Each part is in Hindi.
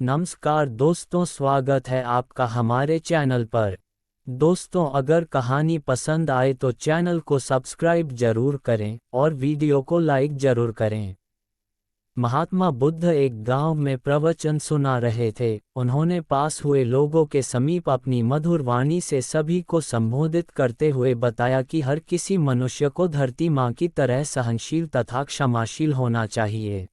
नमस्कार दोस्तों, स्वागत है आपका हमारे चैनल पर। दोस्तों, अगर कहानी पसंद आए तो चैनल को सब्सक्राइब जरूर करें और वीडियो को लाइक जरूर करें। महात्मा बुद्ध एक गांव में प्रवचन सुना रहे थे। उन्होंने पास हुए लोगों के समीप अपनी मधुर वाणी से सभी को संबोधित करते हुए बताया कि हर किसी मनुष्य को धरती माँ की तरह सहनशील तथा क्षमाशील होना चाहिए।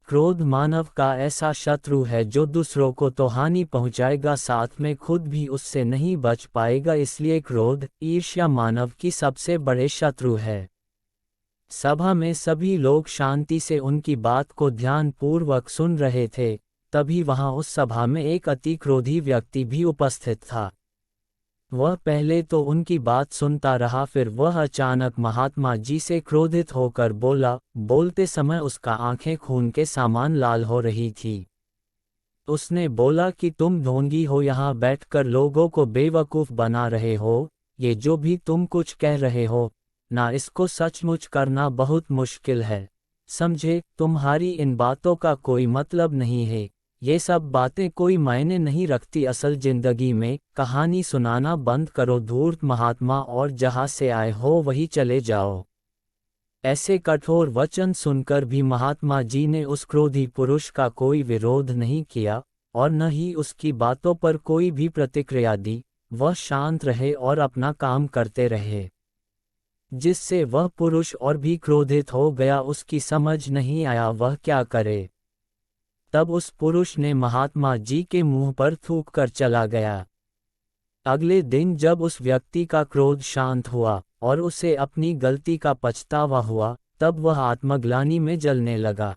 क्रोध मानव का ऐसा शत्रु है जो दूसरों को तो हानि पहुंचाएगा, साथ में खुद भी उससे नहीं बच पाएगा। इसलिए क्रोध, ईर्ष्या मानव की सबसे बड़े शत्रु है। सभा में सभी लोग शांति से उनकी बात को ध्यानपूर्वक सुन रहे थे। तभी वहां उस सभा में एक अति क्रोधी व्यक्ति भी उपस्थित था। वह पहले तो उनकी बात सुनता रहा, फिर वह अचानक महात्मा जी से क्रोधित होकर बोला। बोलते समय उसका आंखें खून के समान लाल हो रही थी। उसने बोला कि तुम ढोंगी हो, यहाँ बैठकर लोगों को बेवकूफ़ बना रहे हो। ये जो भी तुम कुछ कह रहे हो ना, इसको सचमुच करना बहुत मुश्किल है। समझे, तुम्हारी इन बातों का कोई मतलब नहीं है। ये सब बातें कोई मायने नहीं रखती असल जिंदगी में। कहानी सुनाना बंद करो धूर्त महात्मा, और जहाँ से आए हो वहीं चले जाओ। ऐसे कठोर वचन सुनकर भी महात्मा जी ने उस क्रोधी पुरुष का कोई विरोध नहीं किया और न ही उसकी बातों पर कोई भी प्रतिक्रिया दी। वह शांत रहे और अपना काम करते रहे, जिससे वह पुरुष और भी क्रोधित हो गया। उसकी समझ नहीं आया वह क्या करे। तब उस पुरुष ने महात्मा जी के मुंह पर थूक कर चला गया। अगले दिन जब उस व्यक्ति का क्रोध शांत हुआ और उसे अपनी गलती का पछतावा हुआ, तब वह आत्मग्लानि में जलने लगा।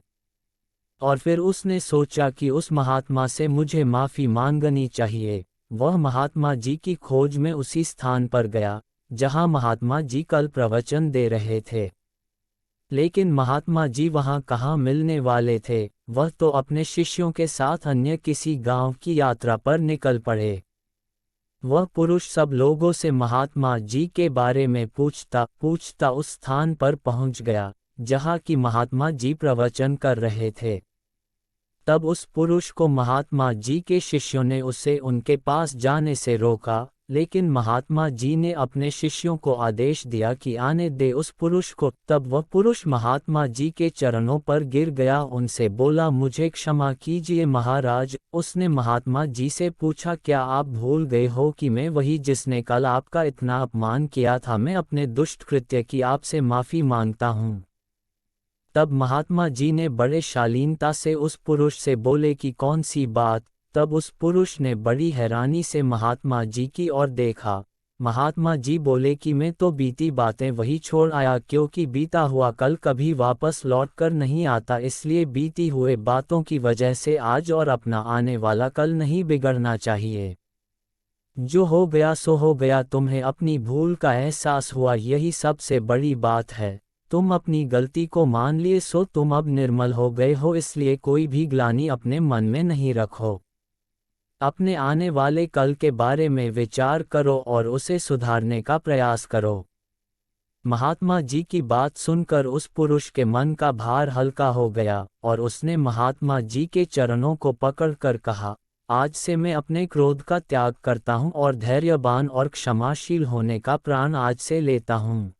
और फिर उसने सोचा कि उस महात्मा से मुझे माफ़ी मांगनी चाहिए। वह महात्मा जी की खोज में उसी स्थान पर गया जहां महात्मा जी कल प्रवचन दे रहे थे। लेकिन महात्मा जी वहां कहाँ मिलने वाले थे। वह तो अपने शिष्यों के साथ अन्य किसी गांव की यात्रा पर निकल पड़े। वह पुरुष सब लोगों से महात्मा जी के बारे में पूछता उस स्थान पर पहुंच गया जहां की महात्मा जी प्रवचन कर रहे थे। तब उस पुरुष को महात्मा जी के शिष्यों ने उसे उनके पास जाने से रोका, लेकिन महात्मा जी ने अपने शिष्यों को आदेश दिया कि आने दे उस पुरुष को। तब वह पुरुष महात्मा जी के चरणों पर गिर गया, उनसे बोला, मुझे क्षमा कीजिए महाराज। उसने महात्मा जी से पूछा, क्या आप भूल गए हो कि मैं वही जिसने कल आपका इतना अपमान किया था? मैं अपने दुष्ट कृत्य की आपसे माफ़ी मांगता हूँ। तब महात्मा जी ने बड़े शालीनता से उस पुरुष से बोले कि कौन सी बात? तब उस पुरुष ने बड़ी हैरानी से महात्मा जी की ओर देखा। महात्मा जी बोले कि मैं तो बीती बातें वही छोड़ आया, क्योंकि बीता हुआ कल कभी वापस लौट कर नहीं आता। इसलिए बीती हुए बातों की वजह से आज और अपना आने वाला कल नहीं बिगड़ना चाहिए। जो हो गया सो हो गया। तुम्हें अपनी भूल का एहसास हुआ, यही सबसे बड़ी बात है। तुम अपनी गलती को मान लिए, सो तुम अब निर्मल हो गए हो। इसलिए कोई भी ग्लानि अपने मन में नहीं रखो। अपने आने वाले कल के बारे में विचार करो और उसे सुधारने का प्रयास करो। महात्मा जी की बात सुनकर उस पुरुष के मन का भार हल्का हो गया और उसने महात्मा जी के चरणों को पकड़कर कहा, आज से मैं अपने क्रोध का त्याग करता हूँ और धैर्यवान और क्षमाशील होने का प्रण आज से लेता हूँ।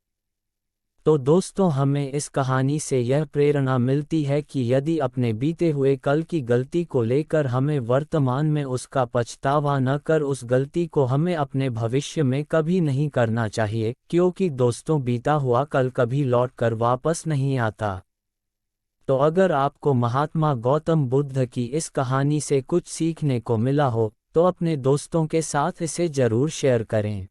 तो दोस्तों, हमें इस कहानी से यह प्रेरणा मिलती है कि यदि अपने बीते हुए कल की गलती को लेकर हमें वर्तमान में उसका पछतावा न कर, उस गलती को हमें अपने भविष्य में कभी नहीं करना चाहिए, क्योंकि दोस्तों, बीता हुआ कल कभी लौट कर वापस नहीं आता। तो अगर आपको महात्मा गौतम बुद्ध की इस कहानी से कुछ सीखने को मिला हो तो अपने दोस्तों के साथ इसे जरूर शेयर करें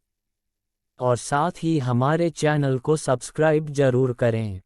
और साथ ही हमारे चैनल को सब्सक्राइब जरूर करें।